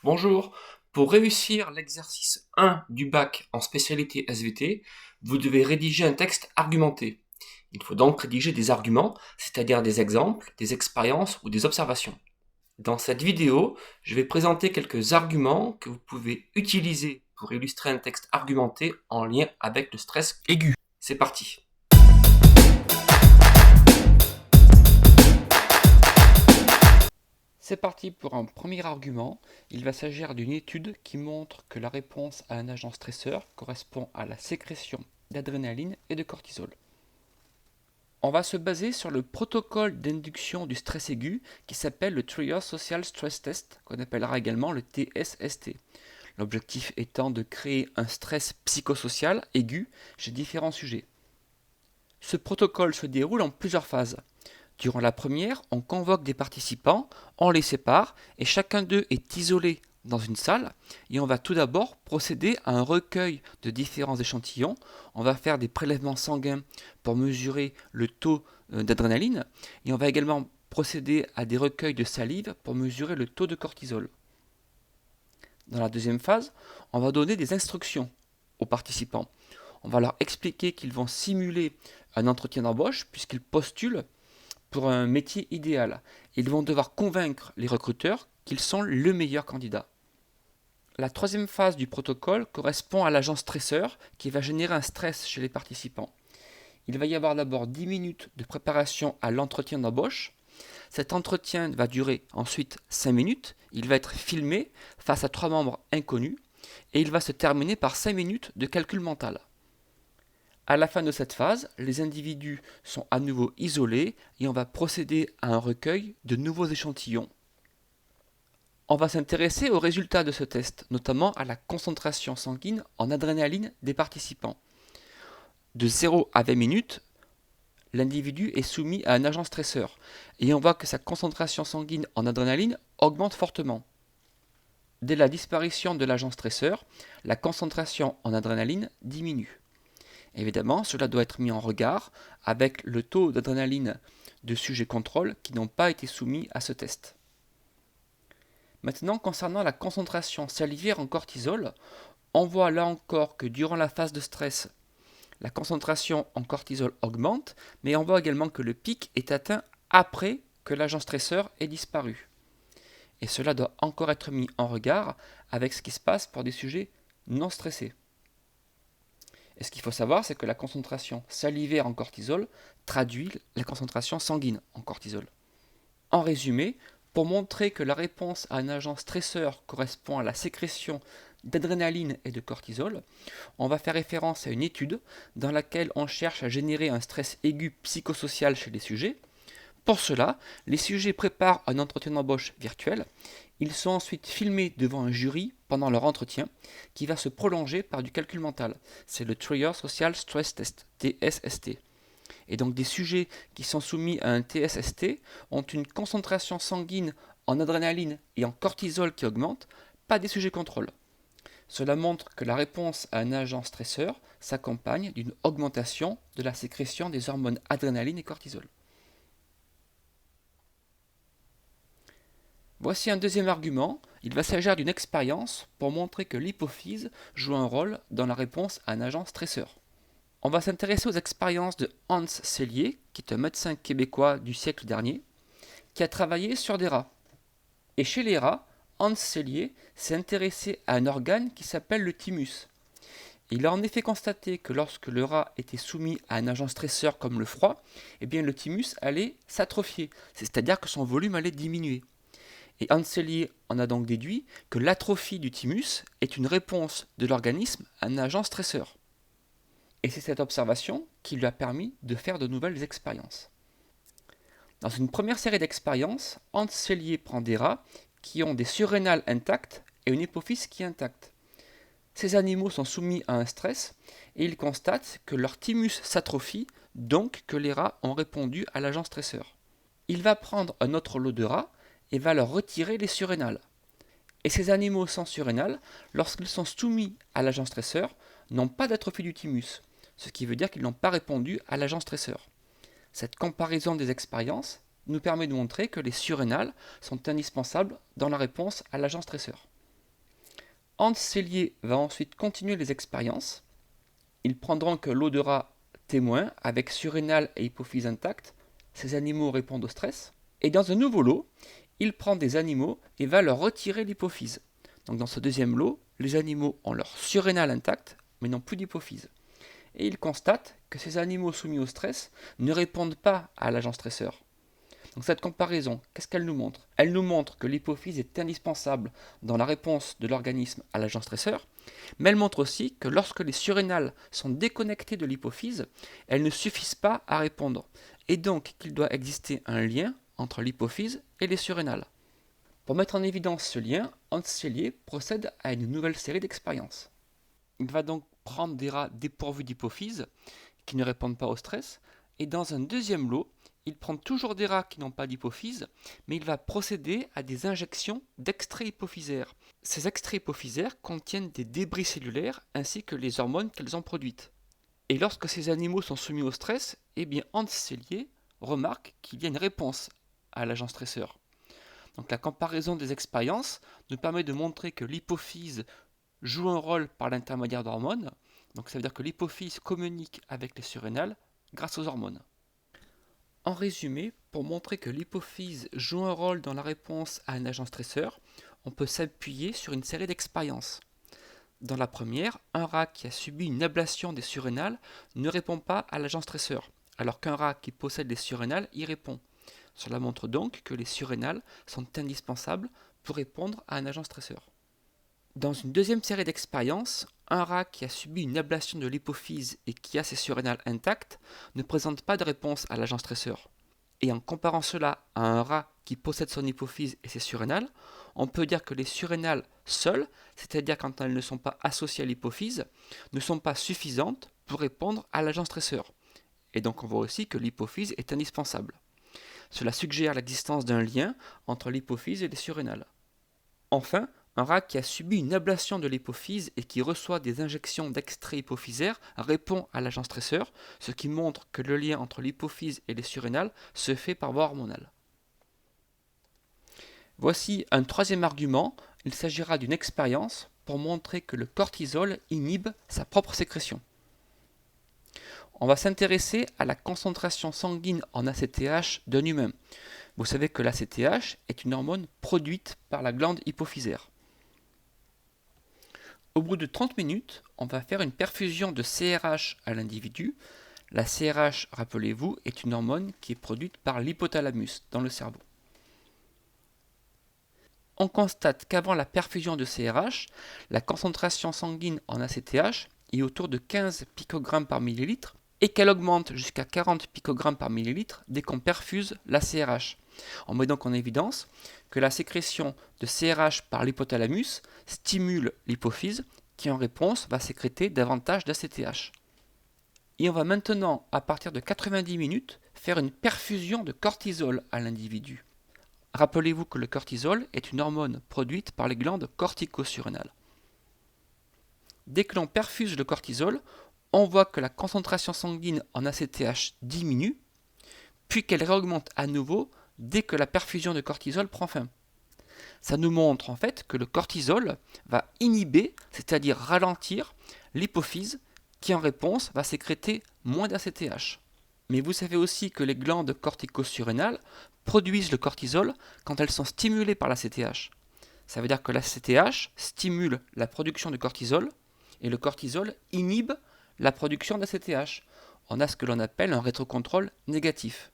Bonjour, pour réussir l'exercice 1 du bac en spécialité SVT, vous devez rédiger un texte argumenté. Il faut donc rédiger des arguments, c'est-à-dire des exemples, des expériences ou des observations. Dans cette vidéo, je vais présenter quelques arguments que vous pouvez utiliser pour illustrer un texte argumenté en lien avec le stress aigu. C'est parti. C'est parti pour un premier argument. Il va s'agir d'une étude qui montre que la réponse à un agent stresseur correspond à la sécrétion d'adrénaline et de cortisol. On va se baser sur le protocole d'induction du stress aigu qui s'appelle le Trier Social Stress Test, qu'on appellera également le TSST. L'objectif étant de créer un stress psychosocial aigu chez différents sujets. Ce protocole se déroule en plusieurs phases. Durant la première, on convoque des participants, on les sépare et chacun d'eux est isolé dans une salle et on va tout d'abord procéder à un recueil de différents échantillons. On va faire des prélèvements sanguins pour mesurer le taux d'adrénaline et on va également procéder à des recueils de salive pour mesurer le taux de cortisol. Dans la deuxième phase, on va donner des instructions aux participants. On va leur expliquer qu'ils vont simuler un entretien d'embauche puisqu'ils postulent pour un métier idéal. Ils vont devoir convaincre les recruteurs qu'ils sont le meilleur candidat. La troisième phase du protocole correspond à l'agent stresseur qui va générer un stress chez les participants. Il va y avoir d'abord 10 minutes de préparation à l'entretien d'embauche. Cet entretien va durer ensuite 5 minutes. Il va être filmé face à 3 membres inconnus et il va se terminer par 5 minutes de calcul mental. À la fin de cette phase, les individus sont à nouveau isolés et on va procéder à un recueil de nouveaux échantillons. On va s'intéresser aux résultats de ce test, notamment à la concentration sanguine en adrénaline des participants. De 0 à 20 minutes, l'individu est soumis à un agent stresseur et on voit que sa concentration sanguine en adrénaline augmente fortement. Dès la disparition de l'agent stresseur, la concentration en adrénaline diminue. Évidemment, cela doit être mis en regard avec le taux d'adrénaline de sujets contrôle qui n'ont pas été soumis à ce test. Maintenant, concernant la concentration salivaire en cortisol, on voit là encore que durant la phase de stress, la concentration en cortisol augmente, mais on voit également que le pic est atteint après que l'agent stresseur ait disparu. Et cela doit encore être mis en regard avec ce qui se passe pour des sujets non stressés. Et ce qu'il faut savoir, c'est que la concentration salivaire en cortisol traduit la concentration sanguine en cortisol. En résumé, pour montrer que la réponse à un agent stresseur correspond à la sécrétion d'adrénaline et de cortisol, on va faire référence à une étude dans laquelle on cherche à générer un stress aigu psychosocial chez les sujets. Pour cela, les sujets préparent un entretien d'embauche virtuel. Ils sont ensuite filmés devant un jury pendant leur entretien, qui va se prolonger par du calcul mental. C'est le Trier Social Stress Test, TSST. Et donc des sujets qui sont soumis à un TSST ont une concentration sanguine en adrénaline et en cortisol qui augmente, pas des sujets contrôle. Cela montre que la réponse à un agent stresseur s'accompagne d'une augmentation de la sécrétion des hormones adrénaline et cortisol. Voici un deuxième argument. Il va s'agir d'une expérience pour montrer que l'hypophyse joue un rôle dans la réponse à un agent stresseur. On va s'intéresser aux expériences de Hans Selye, qui est un médecin québécois du siècle dernier, qui a travaillé sur des rats. Et chez les rats, Hans Selye s'est intéressé à un organe qui s'appelle le thymus. Il a en effet constaté que lorsque le rat était soumis à un agent stresseur comme le froid, eh bien le thymus allait s'atrophier, c'est-à-dire que son volume allait diminuer. Et Anselier en a donc déduit que l'atrophie du thymus est une réponse de l'organisme à un agent stresseur. Et c'est cette observation qui lui a permis de faire de nouvelles expériences. Dans une première série d'expériences, Anselier prend des rats qui ont des surrénales intactes et une hypophyse qui est intacte. Ces animaux sont soumis à un stress et il constate que leur thymus s'atrophie, donc que les rats ont répondu à l'agent stresseur. Il va prendre un autre lot de rats et va leur retirer les surrénales. Et ces animaux sans surrénales, lorsqu'ils sont soumis à l'agent stresseur, n'ont pas d'atrophie du thymus, ce qui veut dire qu'ils n'ont pas répondu à l'agent stresseur. Cette comparaison des expériences nous permet de montrer que les surrénales sont indispensables dans la réponse à l'agent stresseur. Hans Selye va ensuite continuer les expériences. Il prendra que lot de rats témoins avec surrénal et hypophyse intacts. Ces animaux répondent au stress. Et dans un nouveau lot, il prend des animaux et va leur retirer l'hypophyse. Donc dans ce deuxième lot, les animaux ont leur surrénal intact, mais n'ont plus d'hypophyse. Et il constate que ces animaux soumis au stress ne répondent pas à l'agent stresseur. Donc cette comparaison, qu'est-ce qu'elle nous montre? Elle nous montre que l'hypophyse est indispensable dans la réponse de l'organisme à l'agent stresseur, mais elle montre aussi que lorsque les surrénales sont déconnectées de l'hypophyse, elles ne suffisent pas à répondre, et donc qu'il doit exister un lien entre l'hypophyse et les surrénales. Pour mettre en évidence ce lien, Hans Selye procède à une nouvelle série d'expériences. Il va donc prendre des rats dépourvus d'hypophyse, qui ne répondent pas au stress, et dans un deuxième lot, il prend toujours des rats qui n'ont pas d'hypophyse, mais il va procéder à des injections d'extraits hypophysaires. Ces extraits hypophysaires contiennent des débris cellulaires ainsi que les hormones qu'elles ont produites. Et lorsque ces animaux sont soumis au stress, eh bien Hans Selye remarque qu'il y a une réponse à l'agent stresseur. Donc la comparaison des expériences nous permet de montrer que l'hypophyse joue un rôle par l'intermédiaire d'hormones. Donc ça veut dire que l'hypophyse communique avec les surrénales grâce aux hormones. En résumé, pour montrer que l'hypophyse joue un rôle dans la réponse à un agent stresseur, on peut s'appuyer sur une série d'expériences. Dans la première, un rat qui a subi une ablation des surrénales ne répond pas à l'agent stresseur, alors qu'un rat qui possède les surrénales y répond. Cela montre donc que les surrénales sont indispensables pour répondre à un agent stresseur. Dans une deuxième série d'expériences, un rat qui a subi une ablation de l'hypophyse et qui a ses surrénales intactes ne présente pas de réponse à l'agent stresseur. Et en comparant cela à un rat qui possède son hypophyse et ses surrénales, on peut dire que les surrénales seules, c'est-à-dire quand elles ne sont pas associées à l'hypophyse, ne sont pas suffisantes pour répondre à l'agent stresseur. Et donc on voit aussi que l'hypophyse est indispensable. Cela suggère l'existence d'un lien entre l'hypophyse et les surrénales. Enfin, un rat qui a subi une ablation de l'hypophyse et qui reçoit des injections d'extraits hypophysaires répond à l'agent stresseur, ce qui montre que le lien entre l'hypophyse et les surrénales se fait par voie hormonale. Voici un troisième argument, il s'agira d'une expérience pour montrer que le cortisol inhibe sa propre sécrétion. On va s'intéresser à la concentration sanguine en ACTH d'un humain. Vous savez que l'ACTH est une hormone produite par la glande hypophysaire. Au bout de 30 minutes, on va faire une perfusion de CRH à l'individu. La CRH, rappelez-vous, est une hormone qui est produite par l'hypothalamus dans le cerveau. On constate qu'avant la perfusion de CRH, la concentration sanguine en ACTH est autour de 15 picogrammes par millilitre et qu'elle augmente jusqu'à 40 picogrammes par millilitre dès qu'on perfuse la CRH. On met donc en évidence que la sécrétion de CRH par l'hypothalamus stimule l'hypophyse qui en réponse va sécréter davantage d'ACTH. Et on va maintenant, à partir de 90 minutes, faire une perfusion de cortisol à l'individu. Rappelez-vous que le cortisol est une hormone produite par les glandes cortico-surrénales. Dès que l'on perfuse le cortisol, on voit que la concentration sanguine en ACTH diminue, puis qu'elle réaugmente à nouveau dès que la perfusion de cortisol prend fin. Ça nous montre en fait que le cortisol va inhiber, c'est-à-dire ralentir, l'hypophyse qui en réponse va sécréter moins d'ACTH. Mais vous savez aussi que les glandes cortico-surrénales produisent le cortisol quand elles sont stimulées par l'ACTH. Ça veut dire que l'ACTH stimule la production de cortisol et le cortisol inhibe la production d'ACTH. On a ce que l'on appelle un rétrocontrôle négatif.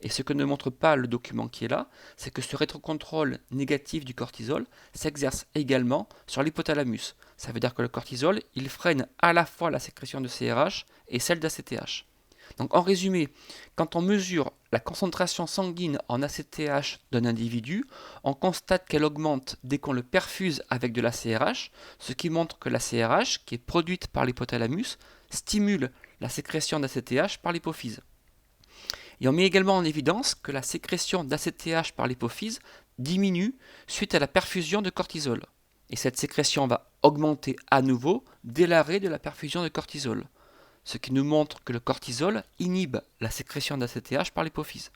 Et ce que ne montre pas le document qui est là, c'est que ce rétrocontrôle négatif du cortisol s'exerce également sur l'hypothalamus. Ça veut dire que le cortisol, il freine à la fois la sécrétion de CRH et celle d'ACTH. Donc en résumé, quand on mesure la concentration sanguine en ACTH d'un individu, on constate qu'elle augmente dès qu'on le perfuse avec de la CRH, ce qui montre que la CRH, qui est produite par l'hypothalamus, stimule la sécrétion d'ACTH par l'hypophyse. Et on met également en évidence que la sécrétion d'ACTH par l'hypophyse diminue suite à la perfusion de cortisol. Et cette sécrétion va augmenter à nouveau dès l'arrêt de la perfusion de cortisol, ce qui nous montre que le cortisol inhibe la sécrétion d'ACTH par l'hypophyse.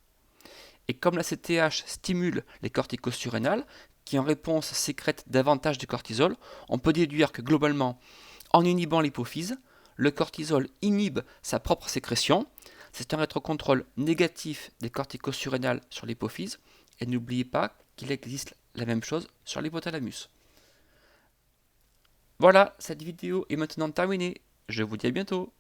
Et comme l'ACTH stimule les corticosurrénales, qui en réponse sécrète davantage de cortisol, on peut déduire que globalement, en inhibant l'hypophyse, le cortisol inhibe sa propre sécrétion. C'est un rétrocontrôle négatif des corticosurrénales sur l'hypophyse. Et n'oubliez pas qu'il existe la même chose sur l'hypothalamus. Voilà, cette vidéo est maintenant terminée. Je vous dis à bientôt.